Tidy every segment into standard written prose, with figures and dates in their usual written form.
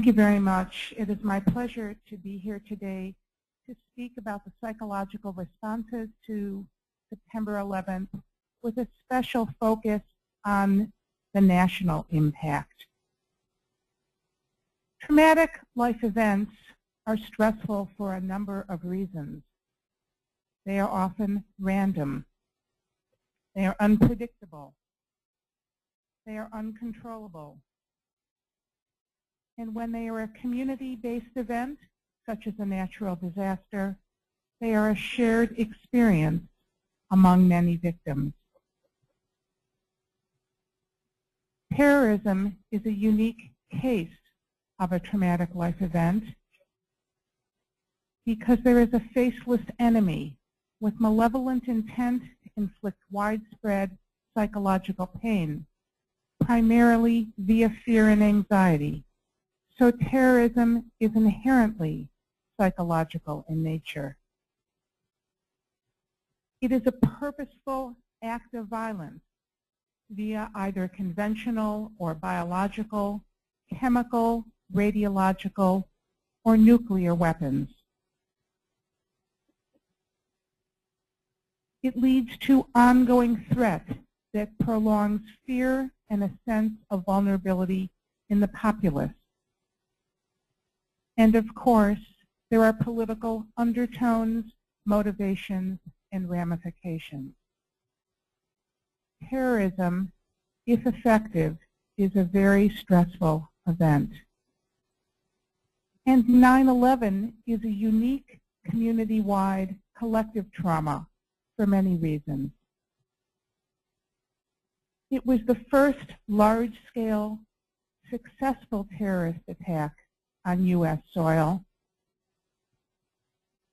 Thank you very much. It is my pleasure to be here today to speak about the psychological responses to September 11th with a special focus on the national impact. Traumatic life events are stressful for a number of reasons. They are often random. They are unpredictable. They are uncontrollable. And when they are a community-based event, such as a natural disaster, they are a shared experience among many victims. Terrorism is a unique case of a traumatic life event because there is a faceless enemy with malevolent intent to inflict widespread psychological pain, primarily via fear and anxiety. So terrorism is inherently psychological in nature. It is a purposeful act of violence via either conventional or biological, chemical, radiological, or nuclear weapons. It leads to ongoing threat that prolongs fear and a sense of vulnerability in the populace. And of course, there are political undertones, motivations, and ramifications. Terrorism, if effective, is a very stressful event. And 9/11 is a unique community-wide collective trauma for many reasons. It was the first large-scale, successful terrorist attack on U.S. soil.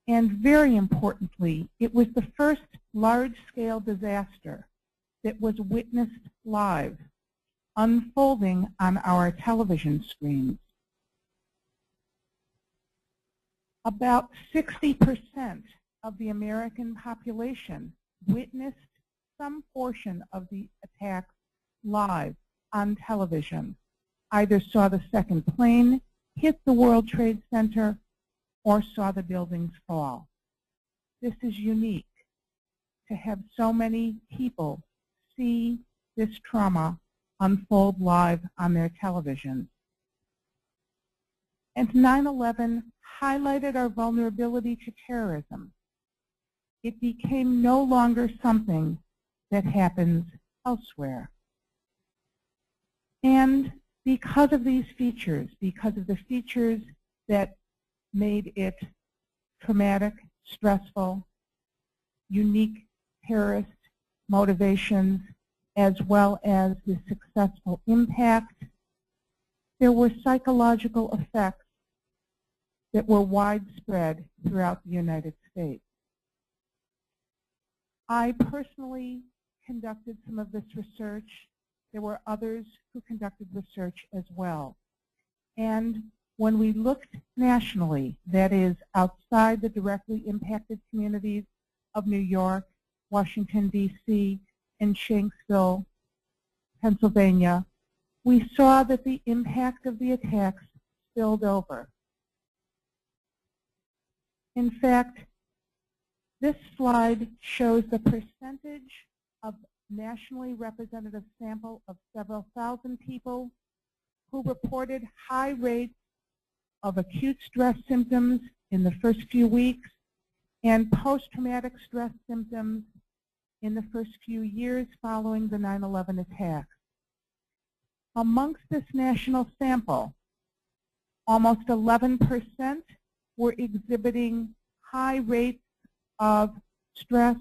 And very importantly, it was the first large-scale disaster that was witnessed live, unfolding on our television screens. About 60% of the American population witnessed some portion of the attack live on television, either saw the second plane hit the World Trade Center or saw the buildings fall. This is unique to have so many people see this trauma unfold live on their television. And 9/11 highlighted our vulnerability to terrorism. It became no longer something that happens elsewhere. And because of these features, because of the features that made it traumatic, stressful, unique terrorist motivations, as well as the successful impact, there were psychological effects that were widespread throughout the United States. I personally conducted some of this research. There were others who conducted research as well. And when we looked nationally, that is outside the directly impacted communities of New York, Washington, D.C., and Shanksville, Pennsylvania, we saw that the impact of the attacks spilled over. In fact, this slide shows the percentage of nationally representative sample of several thousand people who reported high rates of acute stress symptoms in the first few weeks and post-traumatic stress symptoms in the first few years following the 9/11 attacks. Amongst this national sample, almost 11% were exhibiting high rates of stress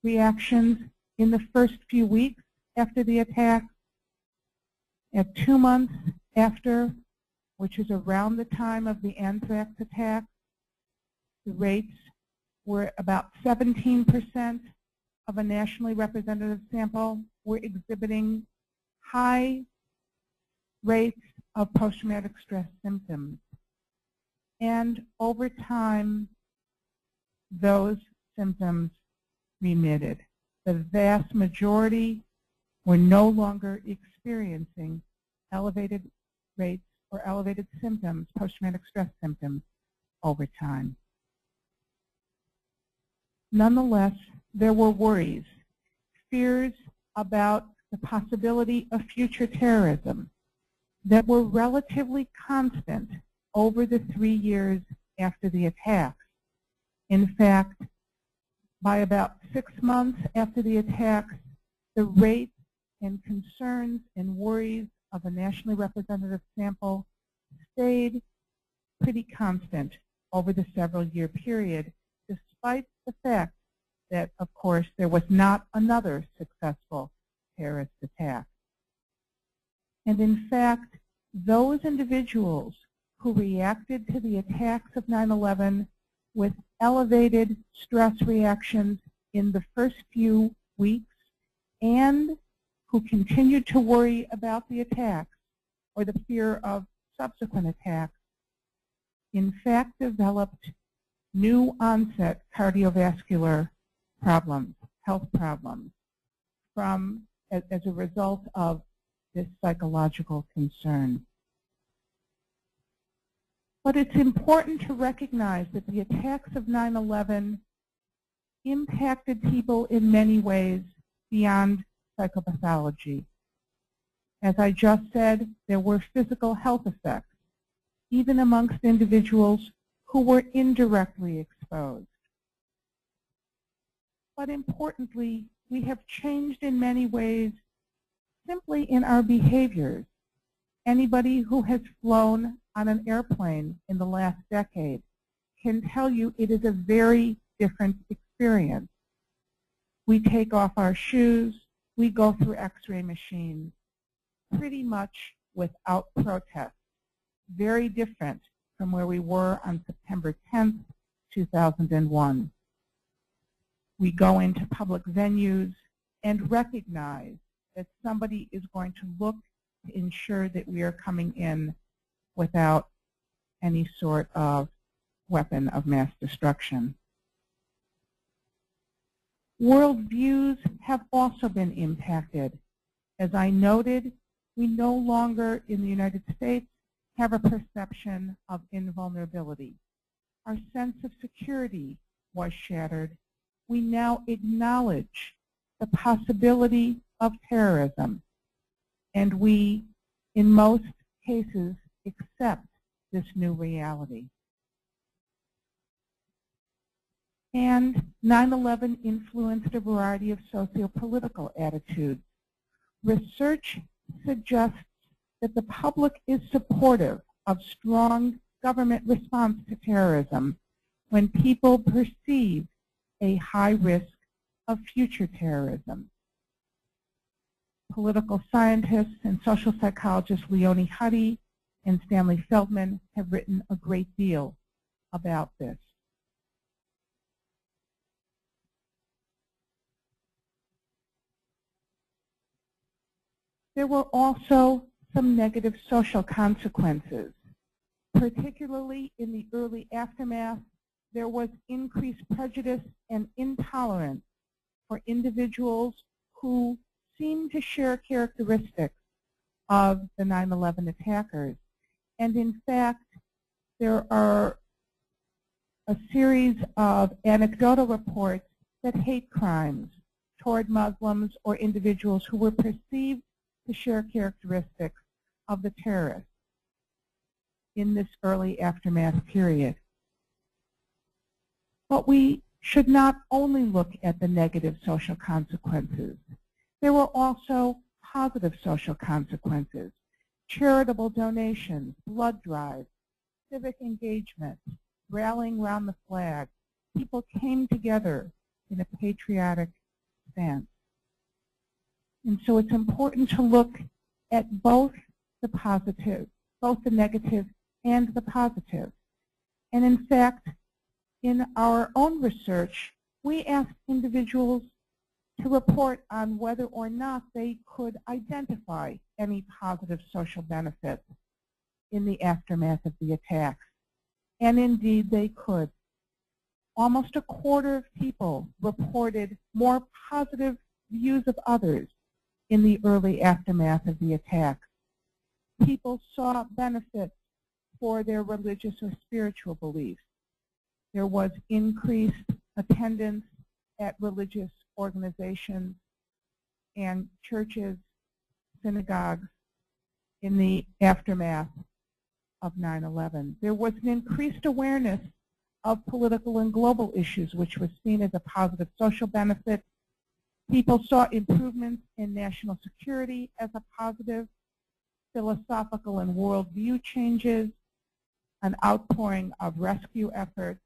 reactions in the first few weeks after the attack. At 2 months after, which is around the time of the anthrax attack, the rates were about 17% of a nationally representative sample were exhibiting high rates of post-traumatic stress symptoms. And over time, those symptoms remitted. The vast majority were no longer experiencing elevated rates or elevated symptoms, post-traumatic stress symptoms, over time. Nonetheless, there were worries, fears about the possibility of future terrorism that were relatively constant over the 3 years after the attacks. In fact, by about 6 months after the attacks, the rate and concerns and worries of a nationally representative sample stayed pretty constant over the several-year period, despite the fact that, of course, there was not another successful terrorist attack. And in fact, those individuals who reacted to the attacks of 9/11 with elevated stress reactions in the first few weeks and who continued to worry about the attacks or the fear of subsequent attacks, in fact developed new onset cardiovascular problems, health problems, as a result of this psychological concern. But it's important to recognize that the attacks of 9/11 impacted people in many ways beyond psychopathology. As I just said, there were physical health effects, even amongst individuals who were indirectly exposed. But importantly, we have changed in many ways simply in our behaviors. Anybody who has flown on an airplane in the last decade can tell you it is a very different experience. We take off our shoes, we go through X-ray machines, pretty much without protest. Very different from where we were on September 10th, 2001. We go into public venues and recognize that somebody is going to look to ensure that we are coming in without any sort of weapon of mass destruction. Worldviews have also been impacted. As I noted, we no longer in the United States have a perception of invulnerability. Our sense of security was shattered. We now acknowledge the possibility of terrorism, and we, in most cases, accept this new reality. And 9/11 influenced a variety of socio-political attitudes. Research suggests that the public is supportive of strong government response to terrorism when people perceive a high risk of future terrorism. Political scientists and social psychologists Leonie Huddy and Stanley Feldman have written a great deal about this. There were also some negative social consequences. Particularly in the early aftermath, there was increased prejudice and intolerance for individuals who seemed to share characteristics of the 9/11 attackers. And in fact, there are a series of anecdotal reports that hate crimes toward Muslims or individuals who were perceived to share characteristics of the terrorists in this early aftermath period. But we should not only look at the negative social consequences. There were also positive social consequences: charitable donations, blood drives, civic engagement, rallying around the flag. People came together in a patriotic stance. And so it's important to look at both the positive, both the negative and the positive. And in fact, in our own research, we asked individuals to report on whether or not they could identify any positive social benefits in the aftermath of the attacks. And indeed, they could. Almost a quarter of people reported more positive views of others in the early aftermath of the attacks. people saw benefits for their religious or spiritual beliefs. There was increased attendance at religious organizations and churches, synagogues in the aftermath of 9/11. There was an increased awareness of political and global issues, which was seen as a positive social benefit. People saw improvements in national security as a positive, philosophical and worldview changes, an outpouring of rescue efforts,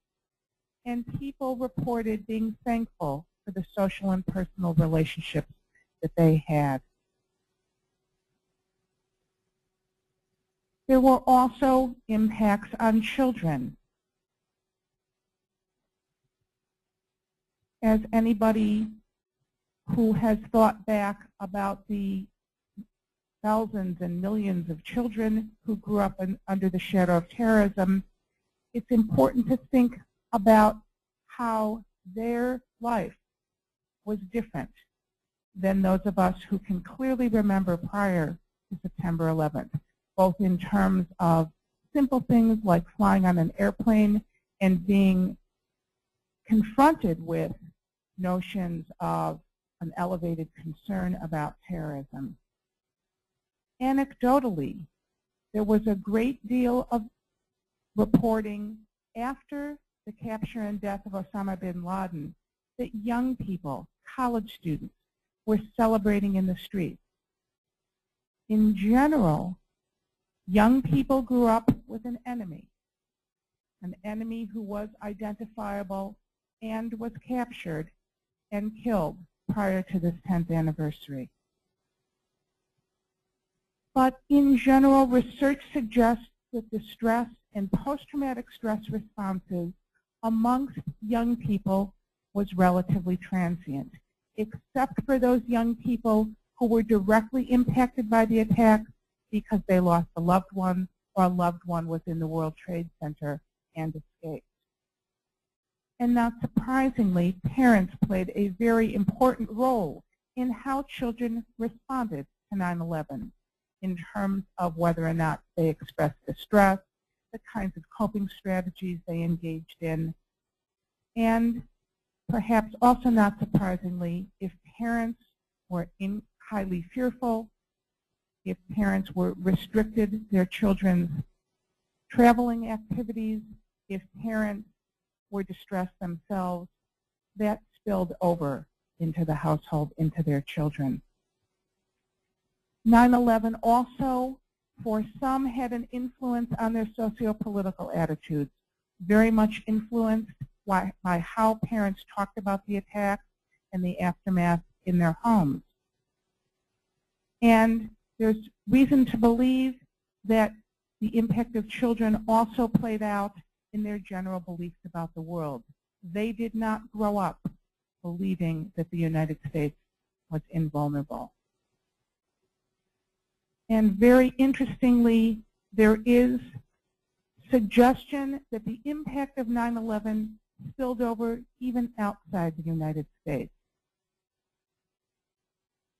and people reported being thankful for the social and personal relationships that they had. There were also impacts on children. As anybody who has thought back about the thousands and millions of children who grew up under the shadow of terrorism, it's important to think about how their life was different than those of us who can clearly remember prior to September 11th, both in terms of simple things like flying on an airplane and being confronted with notions of an elevated concern about terrorism. Anecdotally, there was a great deal of reporting after the capture and death of Osama bin Laden that young people, college students, were celebrating in the streets. In general, young people grew up with an enemy who was identifiable and was captured and killed prior to this 10th anniversary. But in general, research suggests that the stress and post-traumatic stress responses amongst young people was relatively transient, except for those young people who were directly impacted by the attack because they lost a loved one or a loved one was in the World Trade Center and escaped. And not surprisingly, parents played a very important role in how children responded to 9/11 in terms of whether or not they expressed distress, the kinds of coping strategies they engaged in, and perhaps also not surprisingly, if parents were highly fearful, if parents were restricted their children's traveling activities, if parents were distressed themselves, that spilled over into the household, into their children. 9/11 also, for some, had an influence on their socio-political attitudes, very much influenced by how parents talked about the attack and the aftermath in their homes. And there's reason to believe that the impact of children also played out in their general beliefs about the world. They did not grow up believing that the United States was invulnerable. And very interestingly, there is suggestion that the impact of 9/11 spilled over even outside the United States.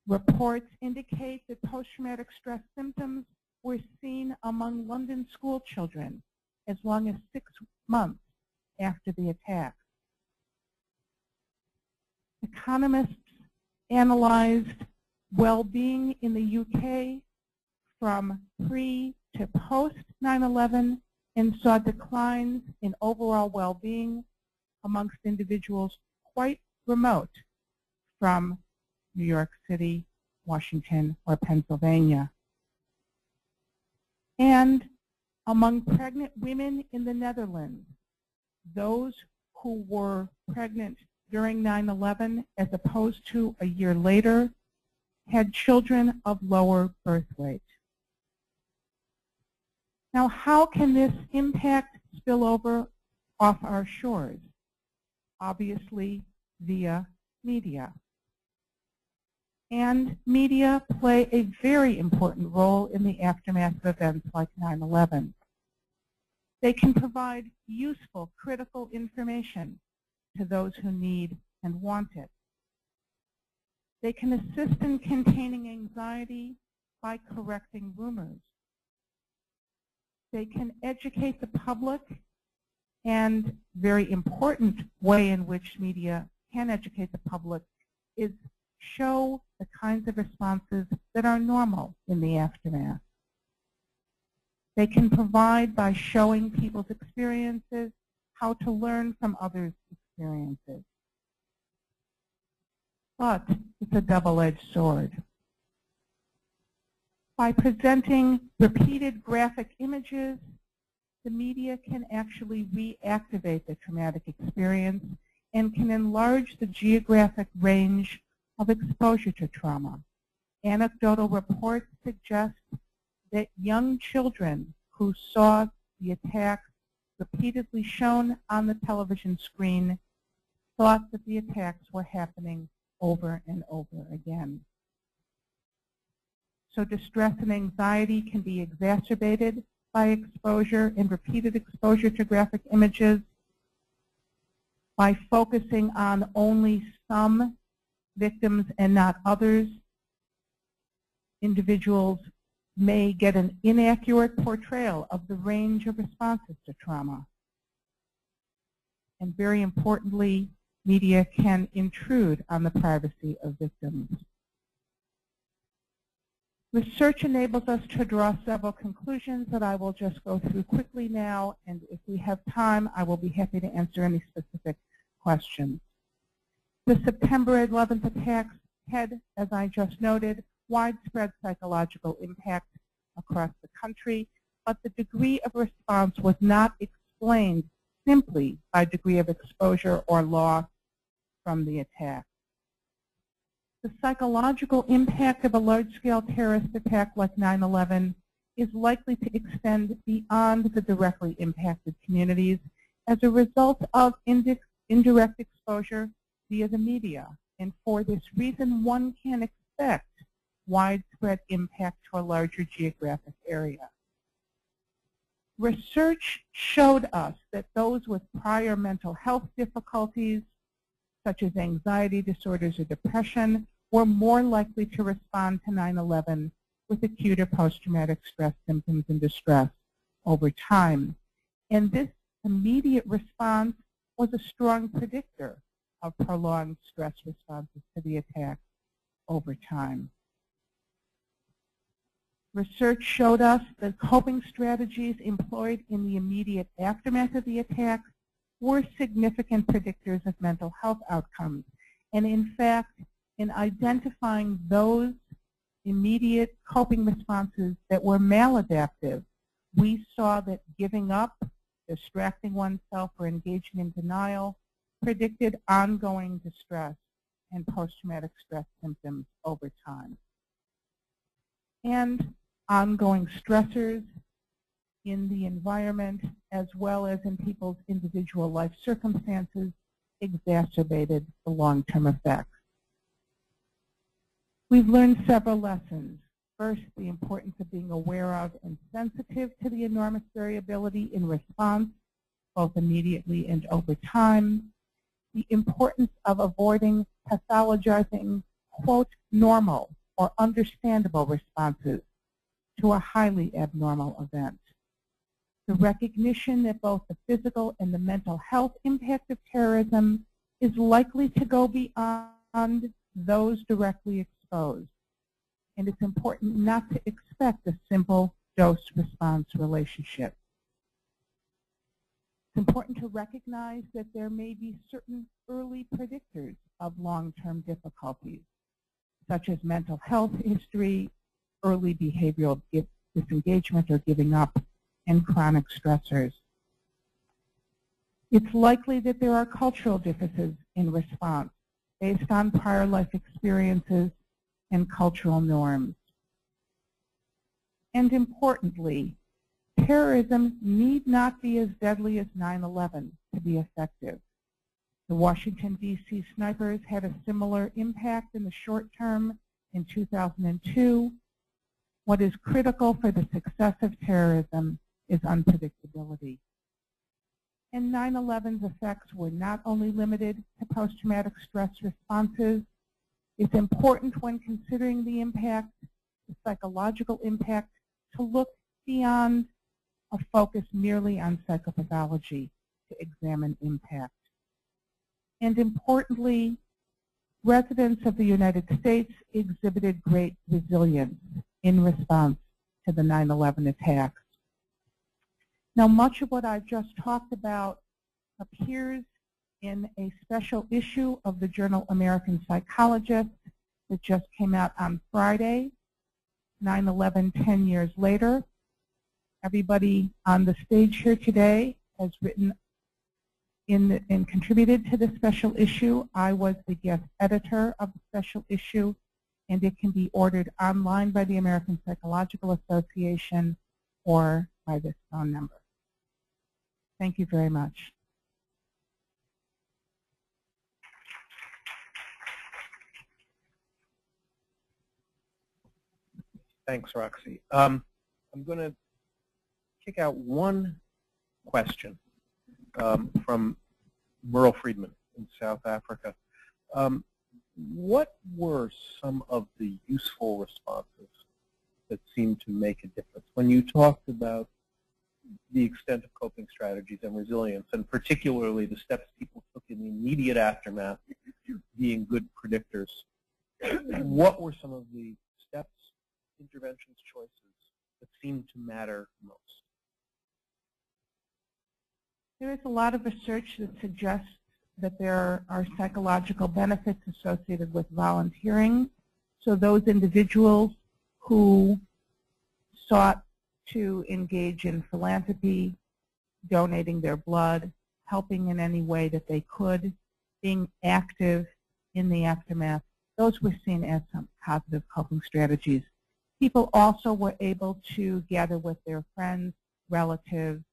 Reports indicate that post-traumatic stress symptoms were seen among London school children as long as 6 months after the attack. Economists analyzed well-being in the UK from pre to post 9/11 and saw declines in overall well-being amongst individuals quite remote from New York City, Washington, or Pennsylvania. And among pregnant women in the Netherlands, those who were pregnant during 9/11 as opposed to a year later had children of lower birth weight. Now, how can this impact spill over off our shores? Obviously, via media. And media play a very important role in the aftermath of events like 9/11. They can provide useful, critical information to those who need and want it. They can assist in containing anxiety by correcting rumors They can educate the public, and very important way in which media can educate the public is show the kinds of responses that are normal in the aftermath. They can provide, by showing people's experiences, how to learn from others' experiences. But it's a double-edged sword. By presenting repeated graphic images, the media can actually reactivate the traumatic experience and can enlarge the geographic range of exposure to trauma. Anecdotal reports suggest that young children who saw the attacks repeatedly shown on the television screen thought that the attacks were happening over and over again. So distress and anxiety can be exacerbated by exposure and repeated exposure to graphic images. By focusing on only some victims and not others, individuals may get an inaccurate portrayal of the range of responses to trauma. And very importantly, media can intrude on the privacy of victims. Research enables us to draw several conclusions that I will just go through quickly now, and if we have time, I will be happy to answer any specific questions. The September 11th attacks had, as I just noted, widespread psychological impact across the country, but the degree of response was not explained simply by degree of exposure or loss from the attack. The psychological impact of a large-scale terrorist attack like 9/11 is likely to extend beyond the directly impacted communities as a result of indirect exposure via the media. And for this reason, one can expect widespread impact to a larger geographic area. Research showed us that those with prior mental health difficulties, such as anxiety disorders or depression, were more likely to respond to 9/11 with acute or post-traumatic stress symptoms and distress over time. And this immediate response was a strong predictor of prolonged stress responses to the attack over time. Research showed us that coping strategies employed in the immediate aftermath of the attack were significant predictors of mental health outcomes. And in fact, in identifying those immediate coping responses that were maladaptive, we saw that giving up, distracting oneself, or engaging in denial predicted ongoing distress and post-traumatic stress symptoms over time. And ongoing stressors in the environment, as well as in people's individual life circumstances, exacerbated the long-term effects. We've learned several lessons. First, the importance of being aware of and sensitive to the enormous variability in response, both immediately and over time. The importance of avoiding pathologizing, quote, normal or understandable responses to a highly abnormal event. The recognition that both the physical and the mental health impact of terrorism is likely to go beyond those directly exposed. And it's important not to expect a simple dose-response relationship. It's important to recognize that there may be certain early predictors of long-term difficulties, such as mental health history, early behavioral disengagement or giving up, and chronic stressors. It's likely that there are cultural differences in response based on prior life experiences and cultural norms. And importantly, terrorism need not be as deadly as 9/11 to be effective. The Washington, D.C. snipers had a similar impact in the short term in 2002. What is critical for the success of terrorism is unpredictability. And 9/11's effects were not only limited to post-traumatic stress responses. It's important when considering the impact, the psychological impact, to look beyond a focus merely on psychopathology to examine impact. And importantly, residents of the United States exhibited great resilience in response to the 9/11 attacks. Now, much of what I've just talked about appears in a special issue of the journal American Psychologist that just came out on Friday, 9/11, 10 years later. Everybody on the stage here today has written and contributed to the special issue. I was the guest editor of the special issue, and it can be ordered online by the American Psychological Association or by this phone number. Thank you very much. Thanks, Roxy. I'm going to kick out one question from Merle Friedman in South Africa. What were some of the useful responses that seemed to make a difference when you talked about the extent of coping strategies and resilience, and particularly the steps people took in the immediate aftermath being good predictors? What were some of the steps, interventions, choices that seemed to matter most? There is a lot of research that suggests that there are psychological benefits associated with volunteering. So those individuals who sought to engage in philanthropy, donating their blood, helping in any way that they could, being active in the aftermath, those were seen as some positive coping strategies. People also were able to gather with their friends, relatives,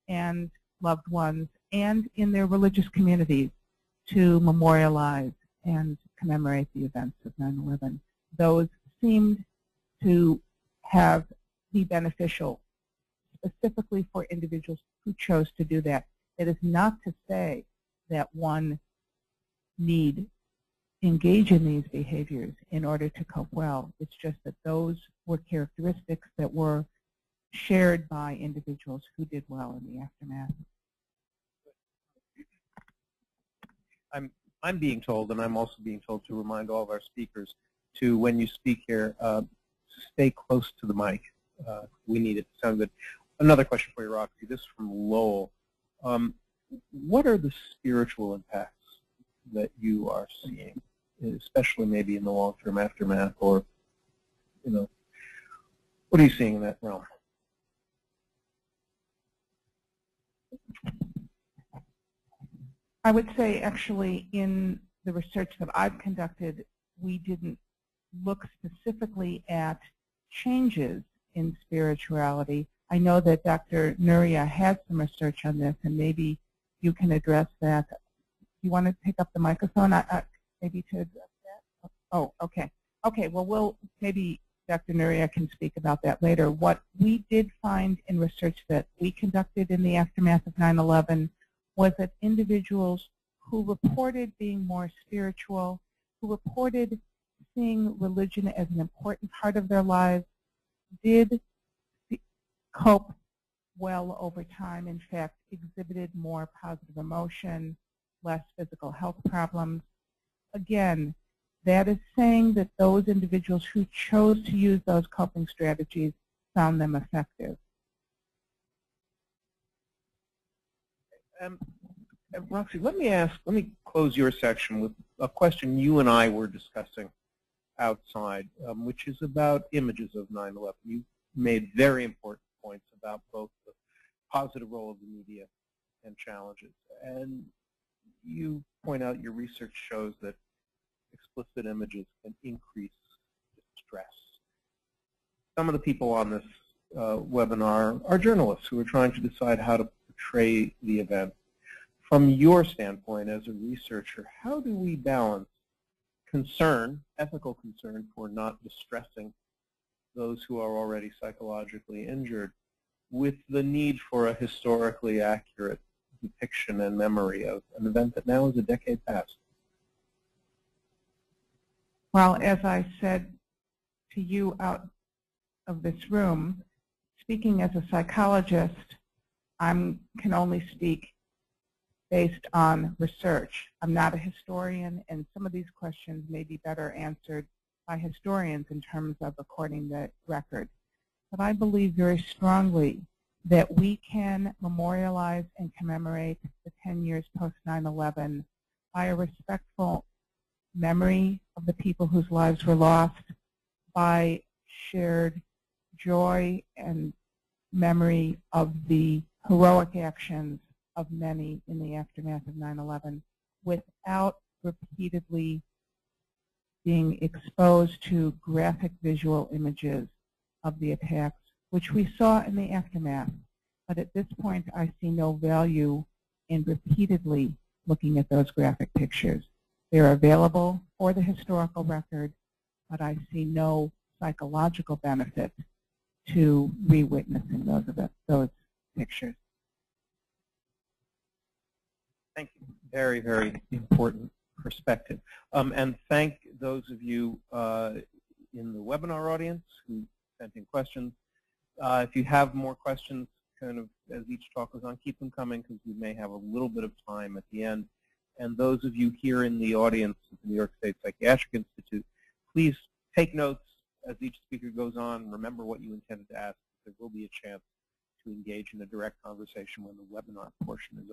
and loved ones, and in their religious communities to memorialize and commemorate the events of 9/11. Those seemed to be beneficial, specifically for individuals who chose to do that. It is not to say that one need engage in these behaviors in order to cope well. It's just that those were characteristics that were shared by individuals who did well in the aftermath. I'm being told, and I'm also being told to remind all of our speakers to, when you speak here, stay close to the mic. We need it to sound good. Another question for you, Roxy. This is from Lowell. What are the spiritual impacts that you are seeing, especially maybe in the long-term aftermath, or, what are you seeing in that realm? I would say, actually, in the research that I've conducted, we didn't look specifically at changes in spirituality. I know that Dr. Nuria has some research on this, and maybe you can address that. You want to pick up the microphone, maybe to address that? Oh, okay. Okay, well, maybe Dr. Nuria can speak about that later. What we did find in research that we conducted in the aftermath of 9/11 was that individuals who reported being more spiritual, who reported seeing religion as an important part of their lives, did cope well over time. In fact, exhibited more positive emotion, less physical health problems. Again, that is saying that those individuals who chose to use those coping strategies found them effective. Roxy, let me close your section with a question you and I were discussing outside, which is about images of 9/11. You made very important points about both the positive role of the media and challenges. And you point out your research shows that explicit images can increase distress. Some of the people on this webinar are journalists who are trying to decide how to portray the event. From your standpoint as a researcher, how do we balance concern, ethical concern for not distressing those who are already psychologically injured, with the need for a historically accurate depiction and memory of an event that now is a decade past? Well, as I said to you out of this room, speaking as a psychologist, I can only speak based on research. I'm not a historian, and some of these questions may be better answered by historians in terms of recording the record. But I believe very strongly that we can memorialize and commemorate the 10 years post 9/11 by a respectful memory of the people whose lives were lost, by shared joy and memory of the heroic actions of many in the aftermath of 9/11, without repeatedly being exposed to graphic visual images of the attacks, which we saw in the aftermath. But at this point, I see no value in repeatedly looking at those graphic pictures. They're available for the historical record, but I see no psychological benefit to re-witnessing those pictures. Thank you. Very, very important perspective. And thank those of you in the webinar audience who sent in questions. If you have more questions, kind of as each talk goes on, keep them coming because we may have a little bit of time at the end. And those of you here in the audience at the New York State Psychiatric Institute, please take notes as each speaker goes on. Remember what you intended to ask. There will be a chance to engage in a direct conversation when the webinar portion is over.